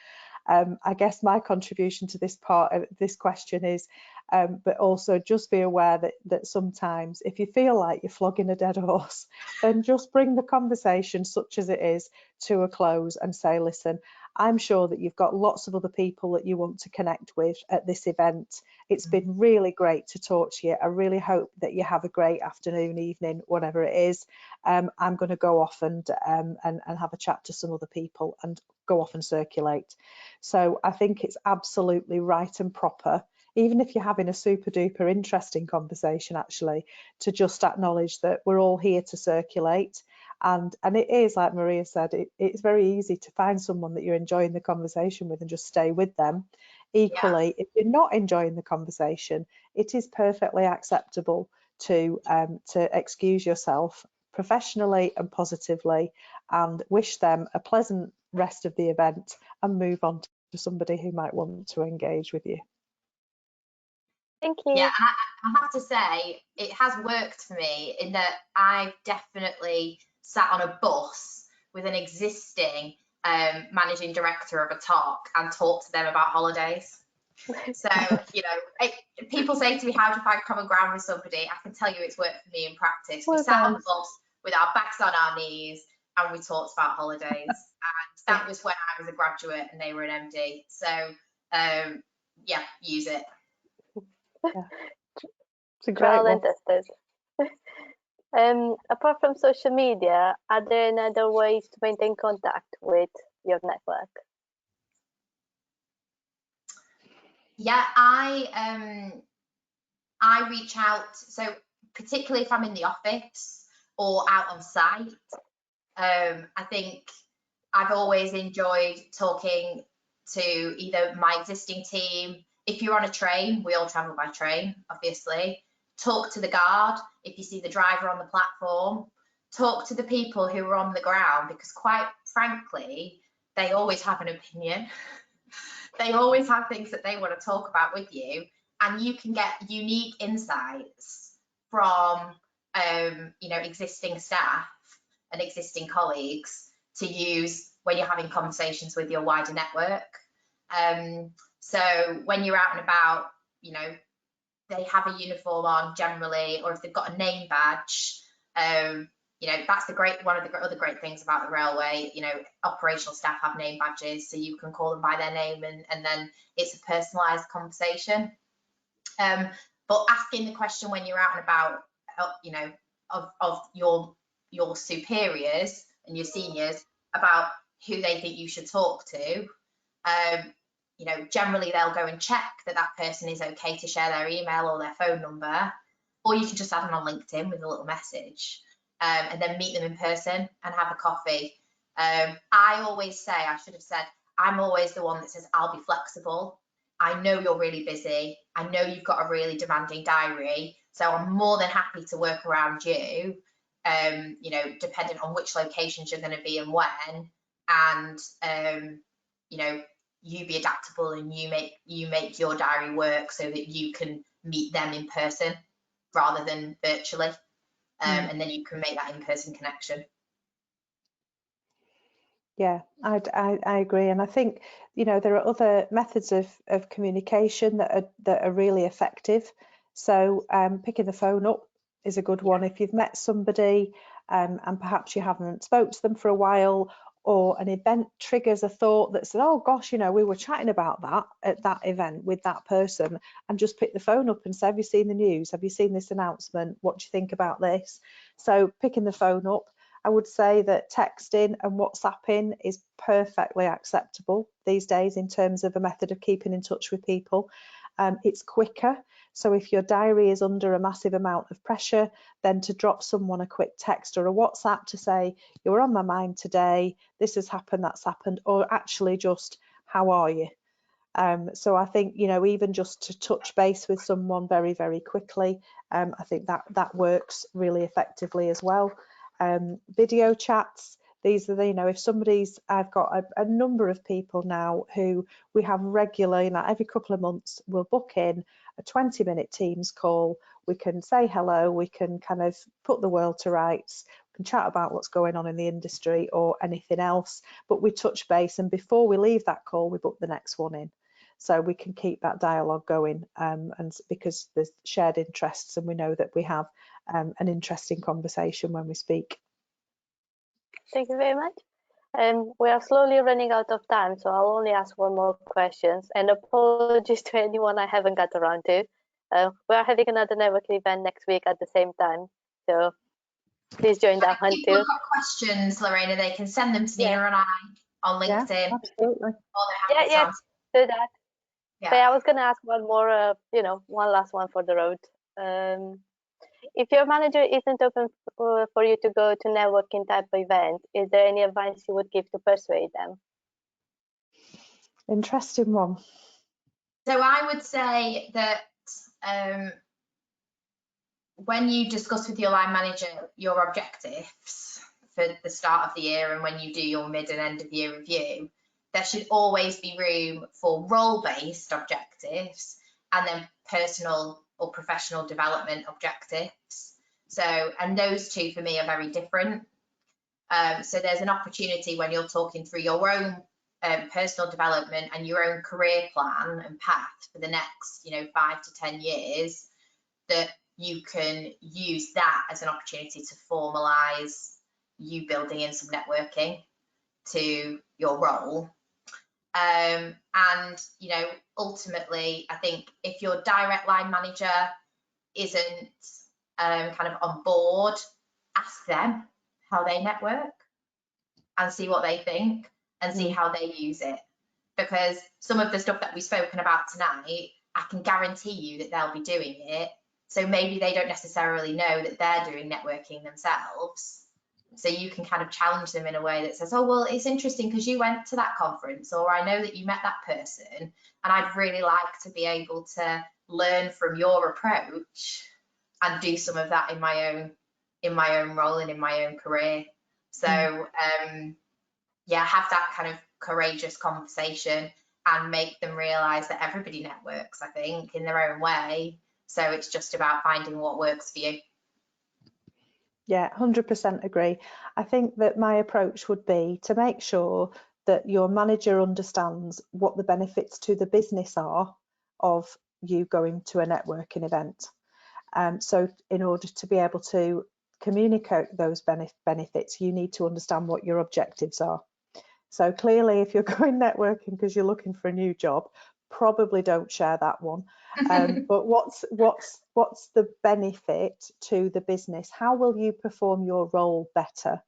I guess my contribution to this part of this question is, but also just be aware that sometimes if you feel like you're flogging a dead horse, then just bring the conversation, such as it is, to a close and say, listen, I'm sure that you've got lots of other people that you want to connect with at this event. It's been really great to talk to you. I really hope that you have a great afternoon, evening, whatever it is. I'm going to go off and have a chat to some other people and go off and circulate. So I think it's absolutely right and proper, even if you're having a super duper interesting conversation, actually, to just acknowledge that we're all here to circulate. And it is, like Maria said, it's very easy to find someone that you're enjoying the conversation with and just stay with them. Equally, if you're not enjoying the conversation, it is perfectly acceptable to excuse yourself professionally and positively, and wish them a pleasant rest of the event and move on to somebody who might want to engage with you. Thank you. Yeah, and I have to say, it has worked for me in that I've definitely sat on a bus with an existing managing director of a talk and talked to them about holidays. So, you know, people say to me, how do you find common ground with somebody? I can tell you it's worked for me in practice. We sat on the bus with our backs on our knees and we talked about holidays. And that was when I was a graduate and they were an MD. So, yeah, use it. Yeah. It's a great one. Apart from social media, are there any other ways to maintain contact with your network? Yeah, I reach out. So particularly if I'm in the office or out on site, I think I've always enjoyed talking to either my existing team. If you're on a train, we all travel by train, obviously. Talk to the guard if you see the driver on the platform. Talk to the people who are on the ground, because quite frankly, they always have an opinion. They always have things that they want to talk about with you, and you can get unique insights from you know, existing staff and existing colleagues to use when you're having conversations with your wider network. So when you're out and about, you know, they have a uniform on generally, or if they've got a name badge, you know, that's one of the other great things about the railway. You know, operational staff have name badges, so you can call them by their name, and then it's a personalised conversation. But asking the question when you're out and about, you know, of your superiors and your seniors about who they think you should talk to, you know, generally they'll go and check that that person is okay to share their email or their phone number, or you can just add them on LinkedIn with a little message, and then meet them in person and have a coffee. I always say, I should have said, I'm always the one that says, I'll be flexible. I know you're really busy. I know you've got a really demanding diary, so I'm more than happy to work around you, you know, depending on which locations you're going to be and when, and you know, you be adaptable and you make your diary work so that you can meet them in person rather than virtually, and then you can make that in-person connection. Yeah, I agree, and I think, you know, there are other methods of communication that are really effective. So picking the phone up is a good one if you've met somebody and perhaps you haven't spoke to them for a while, or an event triggers a thought that says, oh gosh, you know, we were chatting about that at that event with that person, and just pick the phone up and say, have you seen the news? Have you seen this announcement? What do you think about this? So picking the phone up. I would say that texting and WhatsApping is perfectly acceptable these days in terms of a method of keeping in touch with people. It's quicker. So if your diary is under a massive amount of pressure, then to drop someone a quick text or a WhatsApp to say, you were on my mind today, this has happened, that's happened, or actually just, how are you? So I think, you know, even just to touch base with someone very, very quickly, I think that works really effectively as well. Video chats, these are the, you know, if somebody's, I've got a number of people now who we have regular, you know, every couple of months we'll book in a 20-minute Teams call. We can say hello, we can kind of put the world to rights, we can chat about what's going on in the industry or anything else, but we touch base, and before we leave that call we book the next one in, so we can keep that dialogue going, and because there's shared interests and we know that we have an interesting conversation when we speak. Thank you very much. We are slowly running out of time, so I'll only ask one more question, and apologies to anyone I haven't got around to. We are having another networking event next week at the same time, so please join that one too. If people have got questions, Lorena, they can send them to Nina and I on LinkedIn. Yeah, absolutely. Yeah, do that. Yeah. But I was going to ask one more, you know, one last one for the road. If your manager isn't open for you to go to networking type of event, is there any advice you would give to persuade them? Interesting one. So I would say that when you discuss with your line manager your objectives for the start of the year, and when you do your mid and end of year review, there should always be room for role-based objectives and then personal or professional development objectives. So, and those two for me are very different. So there's an opportunity when you're talking through your own personal development and your own career plan and path for the next, you know, 5 to 10 years, that you can use that as an opportunity to formalize you building in some networking to your role. And, you know, ultimately, I think if your direct line manager isn't kind of on board, ask them how they network and see what they think and see how they use it. Because some of the stuff that we've spoken about tonight, I can guarantee you that they'll be doing it. So maybe they don't necessarily know that they're doing networking themselves. So you can kind of challenge them in a way that says, oh, well, it's interesting because you went to that conference, or I know that you met that person, and I'd really like to be able to learn from your approach and do some of that in my own role and in my own career. So yeah, have that kind of courageous conversation and make them realise that everybody networks, I think, in their own way. So it's just about finding what works for you. Yeah, 100% agree. I think that my approach would be to make sure that your manager understands what the benefits to the business are of you going to a networking event. So in order to be able to communicate those benefits, you need to understand what your objectives are. So clearly, if you're going networking because you're looking for a new job, probably don't share that one. But what's the benefit to the business? How will you perform your role better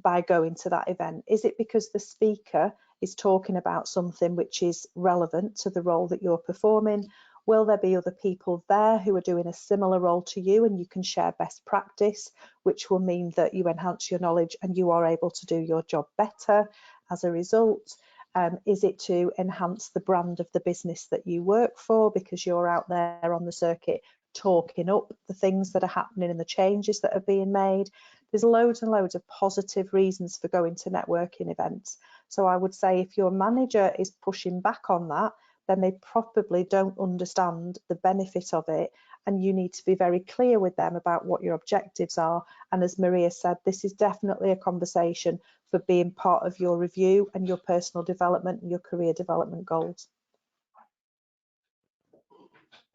by going to that event? Is it because the speaker is talking about something which is relevant to the role that you're performing? Will there be other people there who are doing a similar role to you and you can share best practice, which will mean that you enhance your knowledge and you are able to do your job better as a result? Is it to enhance the brand of the business that you work for because you're out there on the circuit talking up the things that are happening and the changes that are being made? There's loads and loads of positive reasons for going to networking events. So I would say if your manager is pushing back on that, then they probably don't understand the benefit of it, and you need to be very clear with them about what your objectives are. And as Maria said, this is definitely a conversation for being part of your review and your personal development and your career development goals.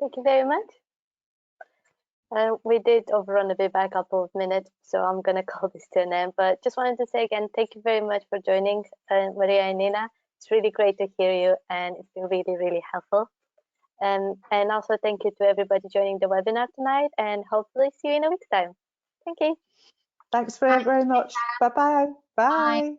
Thank you very much. We did overrun a bit by a couple of minutes, so I'm going to call this to an end. But just wanted to say again, thank you very much for joining, Maria and Nina. It's really great to hear you, and it's been really, really helpful. And also thank you to everybody joining the webinar tonight, and hopefully see you in a week's time. Thank you. Thanks very much. Bye-bye. Bye.